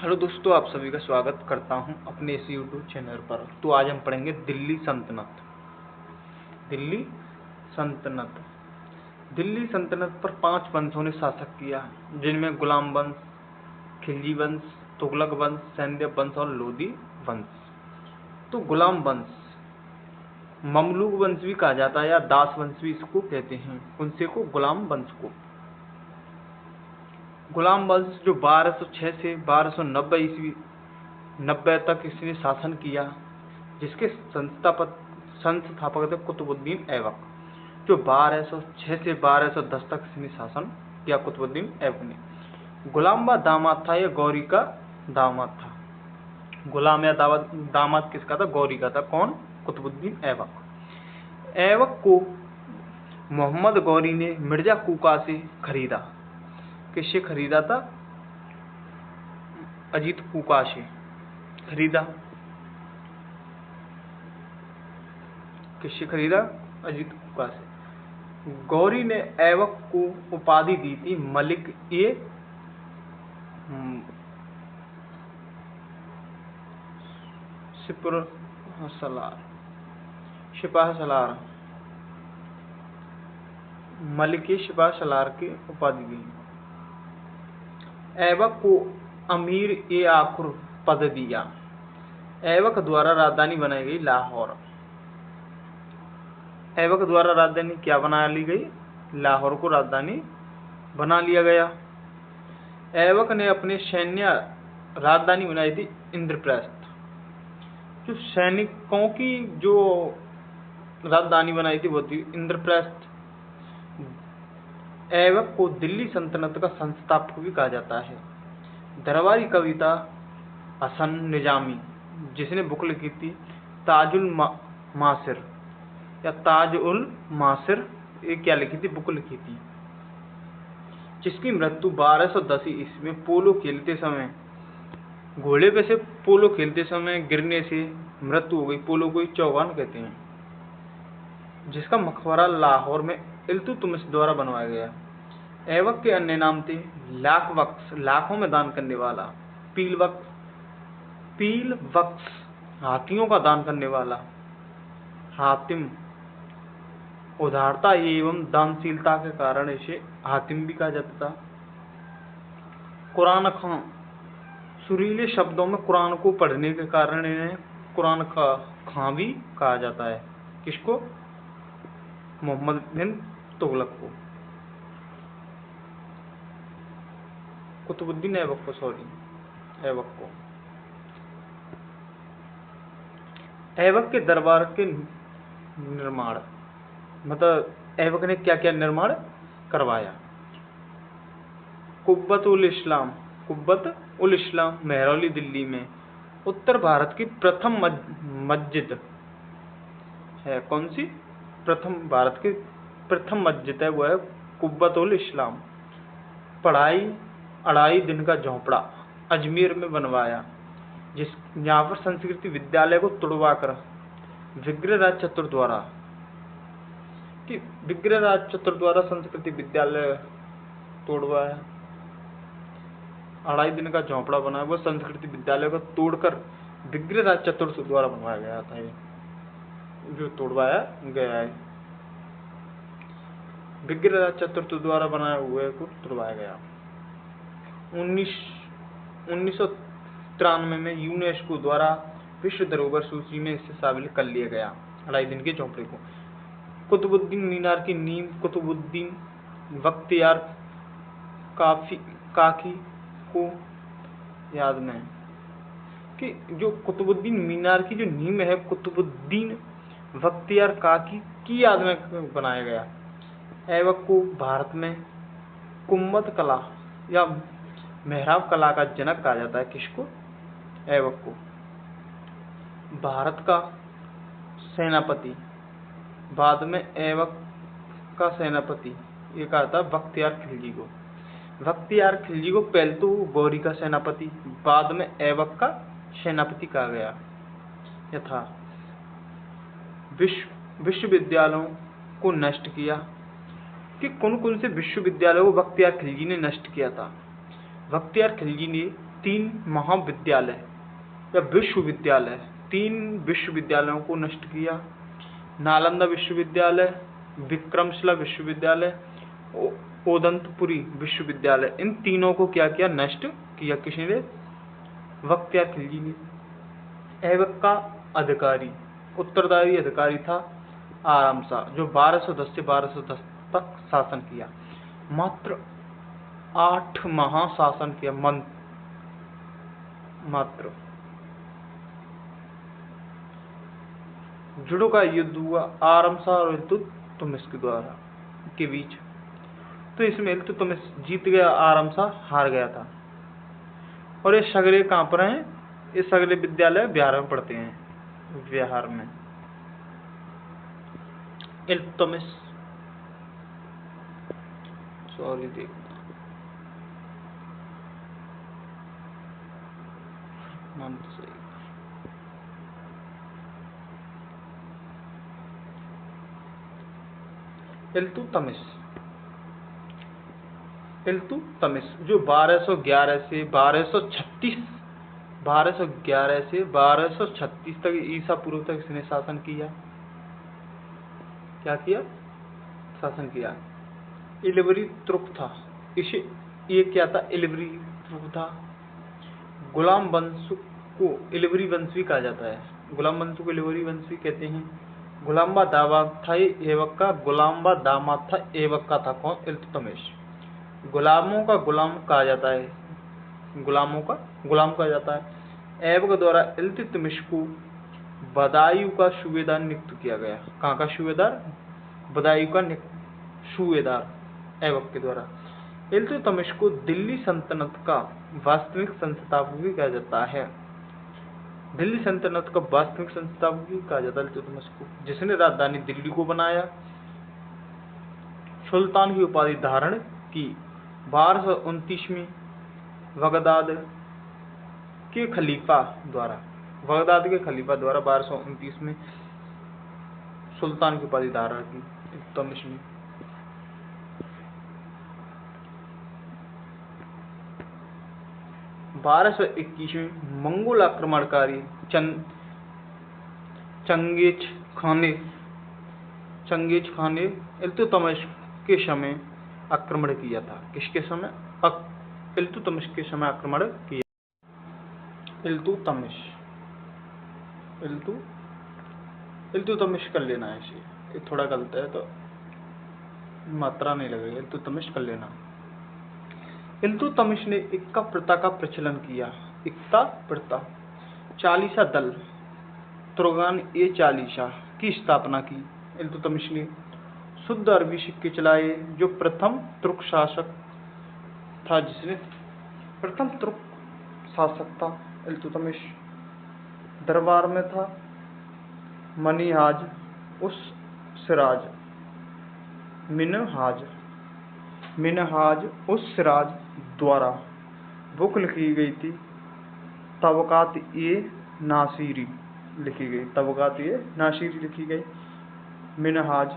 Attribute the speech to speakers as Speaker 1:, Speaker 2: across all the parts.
Speaker 1: Hello दोस्तों, आप सभी का स्वागत करता हूं अपने इस यूट्यूब चैनल पर। तो आज हम पढ़ेंगे दिल्ली सल्तनत। दिल्ली सल्तनत दिल्ली सल्तनत पर 5 वंशों ने शासक किया, जिनमें गुलाम वंश, खिलजी वंश, तुगलक वंश, सैंदव वंश और लोदी वंश। तो गुलाम वंश ममलूक वंश भी कहा जाता है या दास वंश भी इसको कहते हैं। उनसे को गुलाम वंश को गुलाम वंश जो 1206 से 1290 ईस्वी 90 तक इसने शासन किया, जिसके संस्थापक थे कुतुबुद्दीन ऐबक, जो 1206 से 1210 तक इसने शासन किया। कुतुबुद्दीन ऐबक ने गुलाम का दामाद था या गौरी का दामाद था। गुलाम या दामाद किसका था? गौरी का था। कौन? कुतुबुद्दीन ऐबक। ऐबक को मोहम्मद गौरी ने मिर्जा कुका से खरीदा। किससे खरीदा था? अजीत कुका से खरीदा। किससे खरीदा? अजीत कुका से। गौरी ने ऐबक को उपाधि दी थी मलिक ए सिपाह सलार मलिक ए सिपाह सलार की उपाधि दी। ऐबक को अमीर ए आखुर पद दिया। ऐबक द्वारा राजधानी बनाई गई लाहौर। ऐबक द्वारा राजधानी क्या बना ली गई? लाहौर को राजधानी बना लिया गया। ऐबक ने अपने सैन्य राजधानी बनाई थी इंद्रप्रस्थ। जो सैनिकों की जो राजधानी बनाई थी वो थी इंद्रप्रस्थ। ऐबक को दिल्ली सल्तनत का संस्थापक भी कहा जाता है। दरबारी कविता हसन निजामी, जिसने बुक लिखी थी ताजुल मासिर या ताज उल मासिर, ये क्या लिखी थी? बुक लिखी थी, जिसकी मृत्यु 1210 ईस्वी में पोलो खेलते समय, घोड़े पे से पोलो खेलते समय गिरने से मृत्यु हो गई। पोलो को चौगान कहते हैं। जिसका मकबरा लाहौर में इल्तुतमिश द्वारा बनवाया गया। ऐबक के अन्य नाम थे लाख बख्श, लाखों में दान करने वाला; पील बख्श, हाथियों का दान करने वाला; हातिम, उदारता एवं दानशीलता के कारण इसे हातिम भी कहा जाता था। कुरान खां, सुरीले शब्दों में कुरान को पढ़ने के कारण इन्हें कुरान खां भी कहा जाता है। किसको? मोहम्मद बिन तुगलक को, कुतुबुद्दीन ऐबक को, ऐबक को। ऐबक के दरबार के निर्माण, मतलब ऐबक ने क्या क्या निर्माण करवाया? कुब्बत उल इस्लाम मेहरौली दिल्ली में उत्तर भारत की प्रथम मस्जिद है। कौन सी? भारत की प्रथम मस्जिद है, वो है कुब्बत उल इस्लाम। पढ़ाई 2.5 दिन का झोंपड़ा अजमेर में बनवाया, यहाँ पर संस्कृति विद्यालय को तुड़वाकर विग्रहराज चतुर द्वारा संस्कृति विद्यालय तोड़वाया। 2.5 दिन का झोंपड़ा बनाया, वो संस्कृति विद्यालय को तोड़कर विग्रहराज चतुर द्वारा बनवाया गया था। ये जो तोड़वाया गया है, विग्रहराज चतुर्थ द्वारा बनाए हुए को तोड़वाया गया। 1993 में यूनेस्को द्वारा विश्व धरोहर सूची में इसे शामिल कर लिया गया। 2.5 दिन के झोंपड़े को। कुतुबुद्दीन मीनार की नींव कुतुबुद्दीन बख्तियार काकी को याद में कि जो कुतुबुद्दीन मीनार की जो नींव है कुतुबुद्दीन बख्तियार काकी की याद में बनाया गया। ऐबक को भारत में कुम्मत कला या मेहराब कला का जनक कहा जाता है। किसको? ऐबक को। भारत का सेनापति, बाद में ऐबक का सेनापति ये कहा था बख्तियार खिलजी को। बख्तियार खिलजी को पहले तो गौरी का सेनापति, बाद में ऐबक का सेनापति कहा गया। यथा विश्वविद्यालयों को नष्ट किया। कि कौन कौन से विश्वविद्यालयों को बख्तियार खिलजी ने नष्ट किया था? बख्तियार खिलजी ने 3 महाविद्यालय या विश्वविद्यालय 3 विश्वविद्यालयों को नष्ट किया। नालंदा विश्वविद्यालय, विक्रमशिला विश्वविद्यालय, ओदंतपुरी विश्वविद्यालय, इन तीनों को क्या किया? नष्ट किया। किसने? बख्तियार खिलजी ने। ऐबक का अधिकारी, उत्तरदायी अधिकारी था आराम शाह, जो 1210 से 1210 तक शासन किया। मात्र 8 माह शासन किया। मात्र जुड़ों का युद्ध हुआ आराम शाह और इल्तुतमिश के बीच। तो इसमें इल्तुतमिश जीत गया, आराम शाह हार गया था। और ये सगरे कहाँ पर हैं? ये सगरे विद्यालय बिहार में पढ़ते हैं। बिहार में इल्तुतमिश देख नाम तो सही। इल्तुतमिश जो 1211 से 1236 तक ईसा पूर्व तक इसने शासन किया। क्या किया? शासन किया। इलवरी तुर्क था। ये क्या था? इलवरी तुर्क था। गुलाम वंश को इलवरी वंश भी कहा जाता है। गुलाम वंश को इलवरी वंश भी कहते हैं। गुलाम्बा दामाद था ऐबक का। गुलाम्बा दामाद था ऐबक का था कौन? इल्तुतमिश। गुलामों का गुलाम कहा जाता है। गुलामों का गुलाम कहा जाता है। ऐबक द्वारा इल्तुतमिश को बदायूं का सूबेदार नियुक्त किया गया। कहाँ का सूबेदार? बदायूं का सूबेदार ऐबक के द्वारा। इल्तुतमिश को दिल्ली सल्तनत का वास्तविक संस्थापक भी कहा जाता है। दिल्ली सल्तनत का वास्तविक संस्थापक भी कहा जाता है इल्तुतमिश को, जिसने राजधानी दिल्ली को बनाया, सुल्तान की उपाधि धारण की। 1229 में बगदाद के खलीफा द्वारा 1229 में सुल्तान की उपाधि धारण की इल्तुतमिश ने। बारह सौ 21 में मंगोल आक्रमणकारी चंगेज खान ने इल्तुतमिश के समय आक्रमण किया था। किसके समय? इल्तुतमिश के समय आक्रमण किया। इल्तुतमिश कर लेना है इसे, ये थोड़ा गलत है तो मात्रा नहीं लगेगी। इल्तुतमिश कर लेना। इल्तुतमिश ने इक्का प्रथा का प्रचलन किया। इक्का प्रथा। चालीसा दल तुर्गान-ए-चालीसा की स्थापना की इल्तुतमिश ने। शुद्ध अरबी सिक्के चलाए। जो प्रथम तुर्क शासक था, इल्तुतमिश। दरबार में था मिनहाज उस सिराज द्वारा बुक लिखी गई थी। तबकात-ए-नासिरी लिखी गई। मिनहाज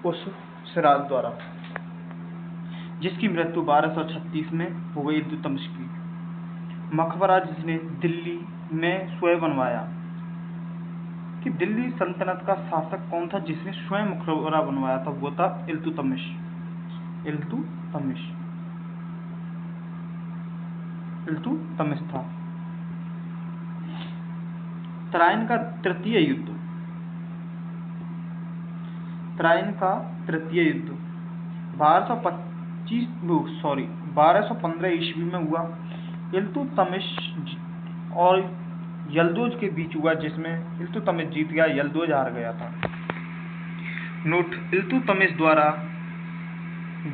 Speaker 1: उस सिराज द्वारा, जिसकी मृत्यु 1236 में हो गई इल्तुतमिश की। मकबरा जिसने दिल्ली में स्वयं बनवाया। कि दिल्ली सल्तनत का शासक कौन था जिसने स्वयं मकबरा बनवाया था? वो था इल्तुतमिश था। तराइन का तृतीय युद्ध 1215 ईस्वी में हुआ। इल्तुतमिश और यल्दोज के बीच हुआ, जिसमें इल्तुतमिश जीत गया, यल्दोज हार गया था। नोट: इल्तुतमिश द्वारा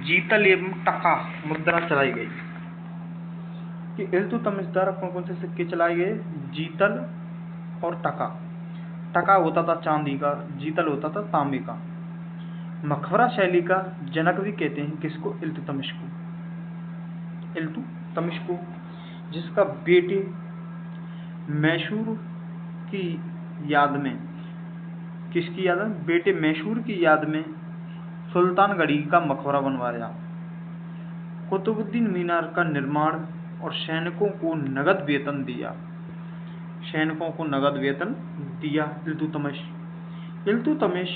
Speaker 1: जीतल एवं टका मुद्रा चलाई गई। कि इल्तुतमिश द्वारा कौन कौन से सिक्के चलाए गए? जीतल और टका। टका होता था चांदी का, जीतल होता था तांबे का। मकबरा शैली का जनक भी कहते हैं किसको? इल्तुतमिश को, जिसका बेटे मैसूर की याद में, किसकी याद में? बेटे मैसूर की याद में सुल्तानगढ़ी का मकबरा बनवाया। कुतुबुद्दीन मीनार का निर्माण और सैनिकों को नगद वेतन दिया। इल्तुतमिश।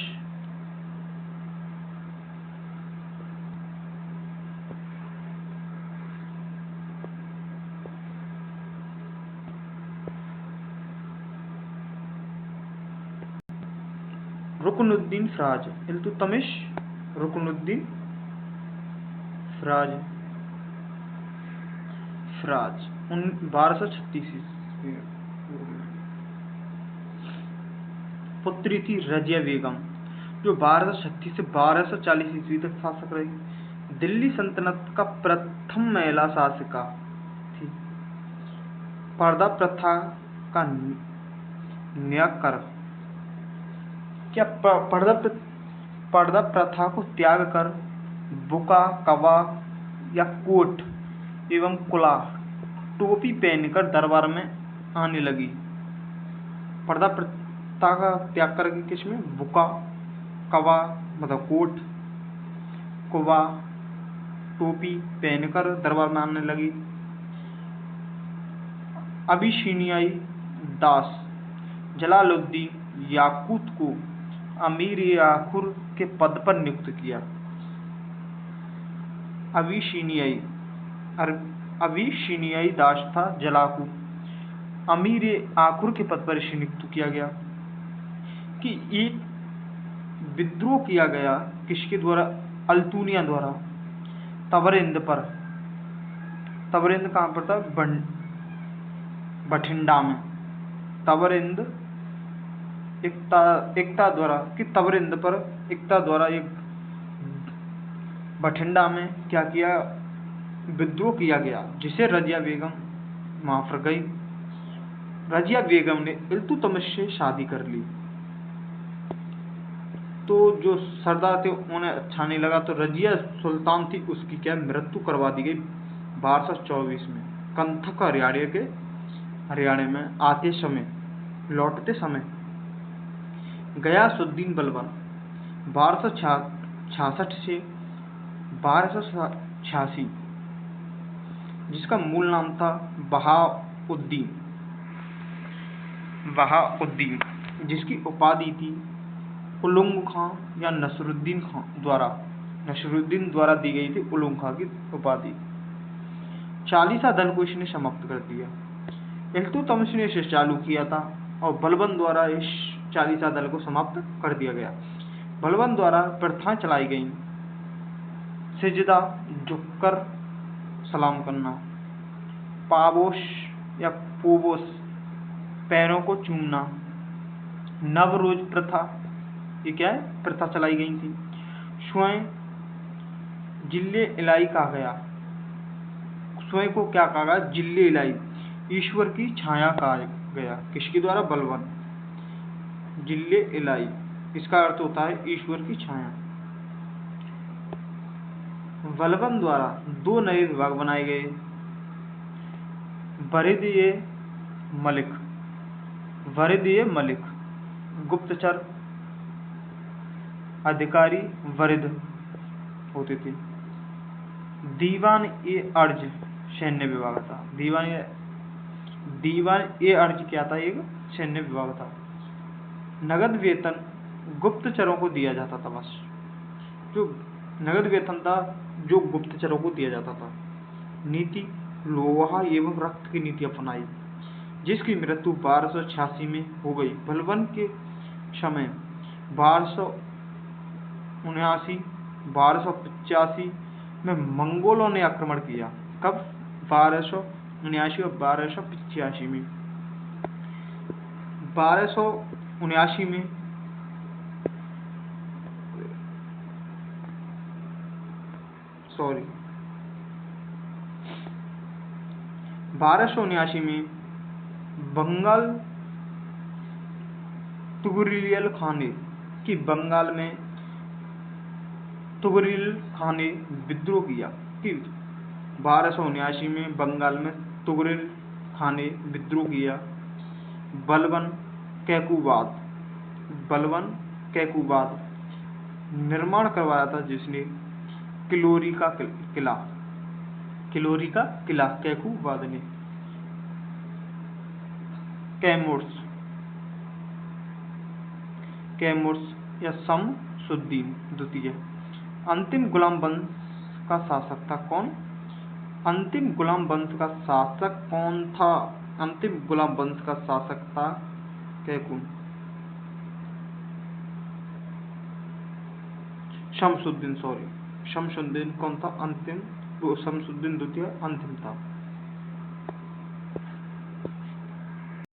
Speaker 1: रुकनुद्दीन फराज। इल्तुतमिश रुकनुद्दीन फराज 1236 ईस्वी। पुत्री थी रजिया बेगम, जो 1236 से 1240 ईस्वी तक शासक रही। दिल्ली सल्तनत का प्रथम महिला शासिका थी। पर्दा प्रथा का न्यायकर। क्या पर्दा प्रथा को त्याग कर बुका, कवा या कोट एवं कुला टोपी पहनकर दरबार में आने लगी। पर्दा प्रथा का त्याग करके किसमें? बुका, कवा मतलब कोट, कुवा टोपी पहनकर दरबार में आने लगी। अबिसिनियाई दास जलालुद्दीन याकूत को अमीर-ए-आखुर के पद पर नियुक्त किया। अबिसिनियाई दास था जलाकू, अमीर-ए-आखुर के पद पर इसे नियुक्त किया गया। कि एक विद्रोह किया गया किसके द्वारा? अल्तुनिया द्वारा तबरिंद पर। तबरिंद कहाँ पर था? बठिंडा में। तबरिंद एकता द्वारा कि तबरिंद पर एकता द्वारा एक बठिंडा में क्या किया? विद्रोह किया गया, जिसे रजिया बेगम माफ कर गई। रजिया बेगम ने इल्तुतमिश से शादी कर ली। तो जो सरदार थे उन्हें अच्छा नहीं लगा, तो रजिया सुल्तान थी, उसकी क्या मृत्यु करवा दी गई 1224 में कंथक हरियाणा में लौटते समय। गयासुद्दीन बलबन 1266 से 1286, जिसका मूल नाम था बहाउद्दीन, जिसकी उपाधि थी उलुग खां या नसरुद्दीन द्वारा दी गई थी उलुग खां की उपाधि। चालीसा दल को इसने समाप्त कर दिया। इल्तुतमिश ने इसे चालू किया था और बलबन द्वारा इस चालीसा दल को समाप्त कर दिया गया। बलबन द्वारा प्रथाएं चलाई गईं। सिजदा झुककर सलाम करना, पाबोश या पोबोस पैरों को चूमना, नवरोज प्रथा, ये क्या है? प्रथा चलाई गई थी। स्वयं जिल्ले इलाई कहा गया। स्वयं को क्या कहा गया? जिल्ले इलाई, ईश्वर की छाया कहा गया। किसके द्वारा? बलबन। जिल्ले इलाई इसका अर्थ होता है ईश्वर की छाया। बलबन द्वारा 2 नए विभाग बनाए गए। वरिद-ए-मलिक गुप्तचर अधिकारी वरिद होते थे। दीवान-ए-अर्ज सैन्य विभाग था। दीवान-ए-अर्ज क्या था? एक सैन्य विभाग था। नगद वेतन गुप्तचरों को दिया जाता था। बस जो नगद वेतन था जो गुप्तचरों को दिया जाता था। नीति लोहा एवं रक्त की नीति अपनाई, जिसकी मृत्यु 1286 में हो गई। बलबन के समय 1279-1285 में मंगोलों ने आक्रमण किया। कब? 1279 और 1285 में। 1279 में 1279 में बंगाल तुगरियल खान ने विद्रोह किया। 1279 में बंगाल में तुगरिल खान ने विद्रोह किया। बलबन कैकुबाद निर्माण करवाया था, जिसने किलोरी का किला किलोरी का किला, कैकू वादने। कैमूर्स, कैमूर्स या शमसुद्दीन द्वितीय। अंतिम गुलाम वंश का शासक था कौन? अंतिम गुलाम वंश का शासक कौन था? अंतिम गुलाम वंश का शासक था कैकू। शमसुद्दीन, सॉरी, शमसुद्दीन कौन था? अंतिम, वो शमसुद्दीन द्वितीय अंतिम था।